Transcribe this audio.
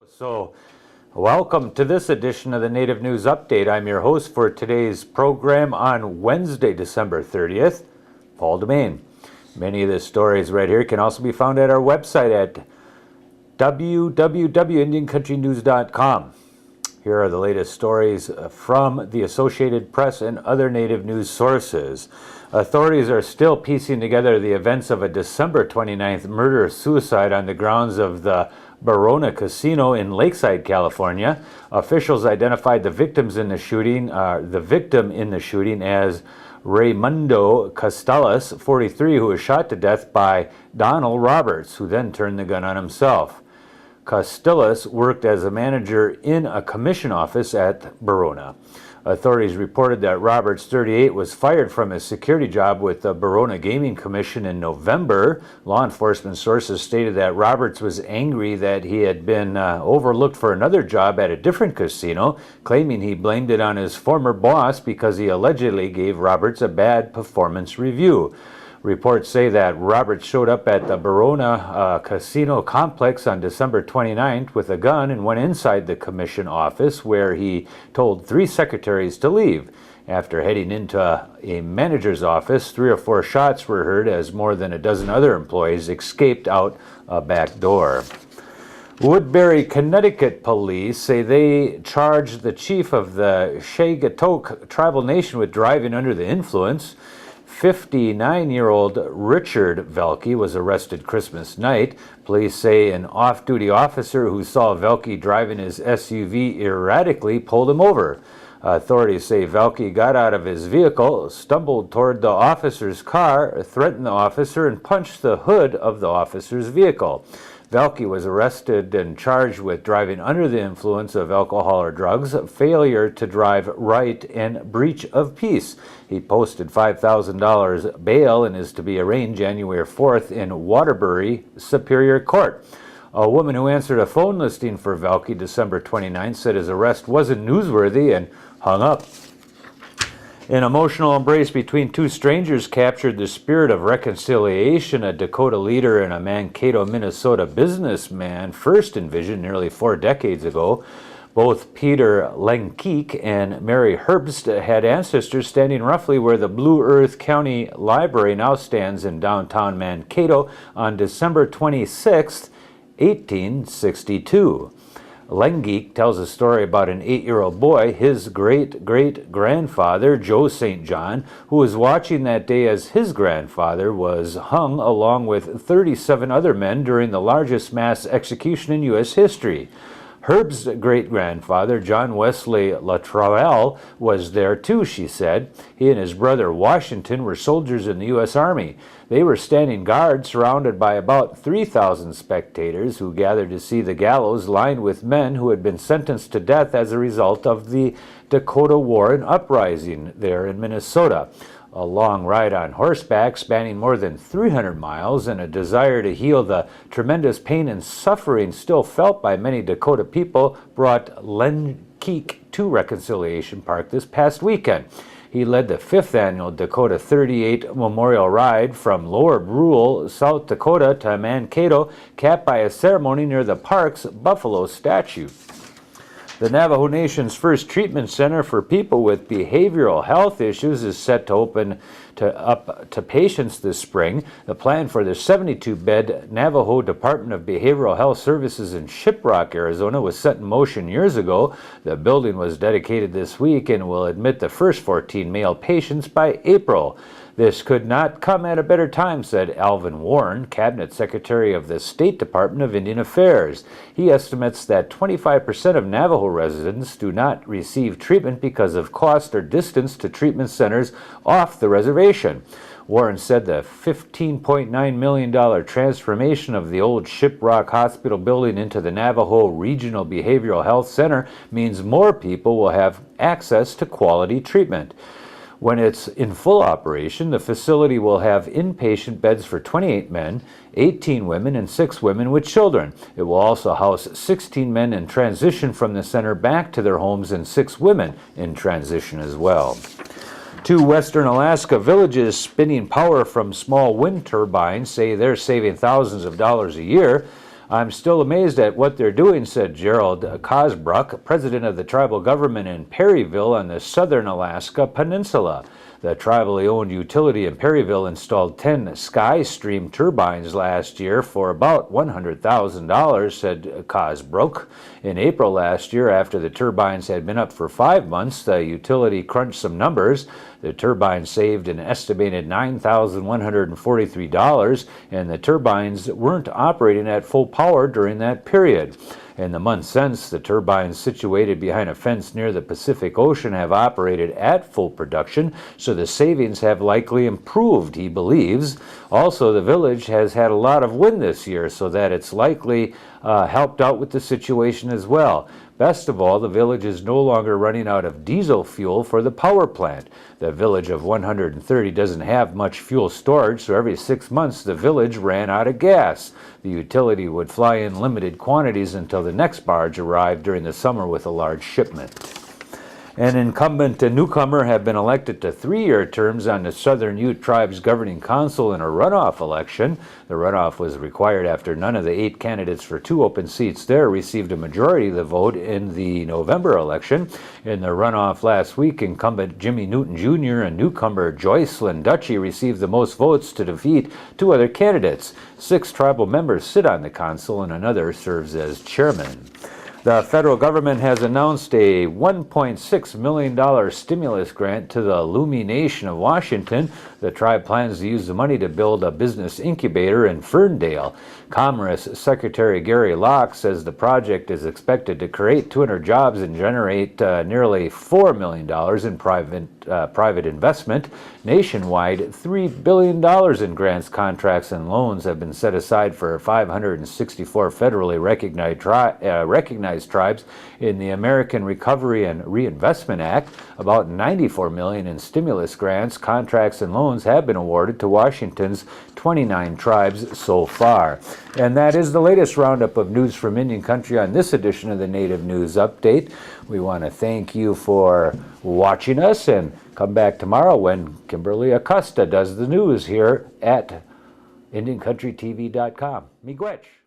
So, welcome to this edition of the Native News Update. I'm your host for today's program on Wednesday, December 30th, Paul Demain. Many of the stories right here can also be found at our website at www.indiancountrynews.com. Here are the latest stories from the Associated Press and other Native news sources. Authorities are still piecing together the events of a December 29th murder-suicide on the grounds of the Barona Casino in Lakeside, California. Officials identified the victim in the shooting as Raymundo Castellas, 43, who was shot to death by Donald Roberts, who then turned the gun on himself. Castellas worked as a manager in a commission office at Barona. Authorities reported that Roberts, 38, was fired from his security job with the Barona Gaming Commission in November. Law enforcement sources stated that Roberts was angry that he had been overlooked for another job at a different casino, claiming he blamed it on his former boss because he allegedly gave Roberts a bad performance review. Reports say that Roberts showed up at the Barona Casino complex on December 29th with a gun and went inside the commission office where he told 3 secretaries to leave. After heading into a manager's office, 3 or 4 shots were heard as more than a dozen other employees escaped out a back door. Woodbury, Connecticut police say they charged the chief of the Shagatoke tribal nation with driving under the influence. 59-year-old Richard Velke was arrested Christmas night. Police say an off-duty officer who saw Velke driving his SUV erratically pulled him over. Authorities say Velke got out of his vehicle, stumbled toward the officer's car, threatened the officer, and punched the hood of the officer's vehicle. Velke was arrested and charged with driving under the influence of alcohol or drugs, failure to drive right, and breach of peace. He posted $5,000 bail and is to be arraigned January 4th in Waterbury Superior Court. A woman who answered a phone listing for Velke December 29th said his arrest wasn't newsworthy and hung up. An emotional embrace between 2 strangers captured the spirit of reconciliation a Dakota leader and a Mankato, Minnesota businessman first envisioned nearly 4 decades ago. Both Peter Lenkeek and Mary Herbst had ancestors standing roughly where the Blue Earth County Library now stands in downtown Mankato on December 26, 1862. Lengeek tells a story about an 8-year-old boy, his great-great-grandfather, Joe St. John, who was watching that day as his grandfather was hung along with 37 other men during the largest mass execution in U.S. history. Herb's great-grandfather, John Wesley Latrell, was there too, she said. He and his brother Washington were soldiers in the U.S. Army. They were standing guard surrounded by about 3,000 spectators who gathered to see the gallows lined with men who had been sentenced to death as a result of the Dakota War and Uprising there in Minnesota. A long ride on horseback spanning more than 300 miles and a desire to heal the tremendous pain and suffering still felt by many Dakota people brought Lenkeek to Reconciliation Park this past weekend. He led the 5th annual Dakota 38 Memorial Ride from Lower Brule, South Dakota to Mankato, capped by a ceremony near the park's buffalo statue. The Navajo Nation's first treatment center for people with behavioral health issues is set to open to patients this spring. The plan for the 72-bed Navajo Department of Behavioral Health Services in Shiprock, Arizona was set in motion years ago. The building was dedicated this week and will admit the first 14 male patients by April. This could not come at a better time, said Alvin Warren, Cabinet Secretary of the State Department of Indian Affairs. He estimates that 25% of Navajo residents do not receive treatment because of cost or distance to treatment centers off the reservation. Warren said the $15.9 million transformation of the old Shiprock Hospital building into the Navajo Regional Behavioral Health Center means more people will have access to quality treatment. When it's in full operation, the facility will have inpatient beds for 28 men, 18 women, and 6 women with children. It will also house 16 men in transition from the center back to their homes and 6 women in transition as well. 2 western Alaska villages spinning power from small wind turbines say they're saving thousands of dollars a year. "I'm still amazed at what they're doing," said Gerald Cosbrook, president of the tribal government in Perryville on the southern Alaska Peninsula. The tribally owned utility in Perryville installed 10 SkyStream turbines last year for about $100,000, said Cosbrook. In April last year, after the turbines had been up for 5 months, the utility crunched some numbers. The turbines saved an estimated $9,143, and the turbines weren't operating at full power during that period. In the months since, the turbines situated behind a fence near the Pacific Ocean have operated at full production, so the savings have likely improved, he believes. Also, the village has had a lot of wind this year, so that it's likely helped out with the situation as well. Best of all, the village is no longer running out of diesel fuel for the power plant. The village of 130 doesn't have much fuel storage, so every 6 months the village ran out of gas. The utility would fly in limited quantities until the next barge arrived during the summer with a large shipment. An incumbent and newcomer have been elected to 3-year terms on the Southern Ute Tribe's governing council in a runoff election. The runoff was required after none of the 8 candidates for 2 open seats there received a majority of the vote in the November election. In the runoff last week, incumbent Jimmy Newton Jr. and newcomer Joycelyn Dutchy received the most votes to defeat 2 other candidates. 6 tribal members sit on the council and another serves as chairman. The federal government has announced a $1.6 million stimulus grant to the Lummi Nation of Washington. The tribe plans to use the money to build a business incubator in Ferndale. Commerce Secretary Gary Locke says the project is expected to create 200 jobs and generate nearly $4 million in private investment. Nationwide, $3 billion in grants, contracts, and loans have been set aside for 564 federally recognized tribes in the American Recovery and Reinvestment Act. About $94 million in stimulus grants, contracts, and loans have been awarded to Washington's 29 tribes so far. And that is the latest roundup of news from Indian Country on this edition of the Native News Update. We want to thank you for watching us, and come back tomorrow when Kimberly Acosta does the news here at IndianCountryTV.com. Miigwech.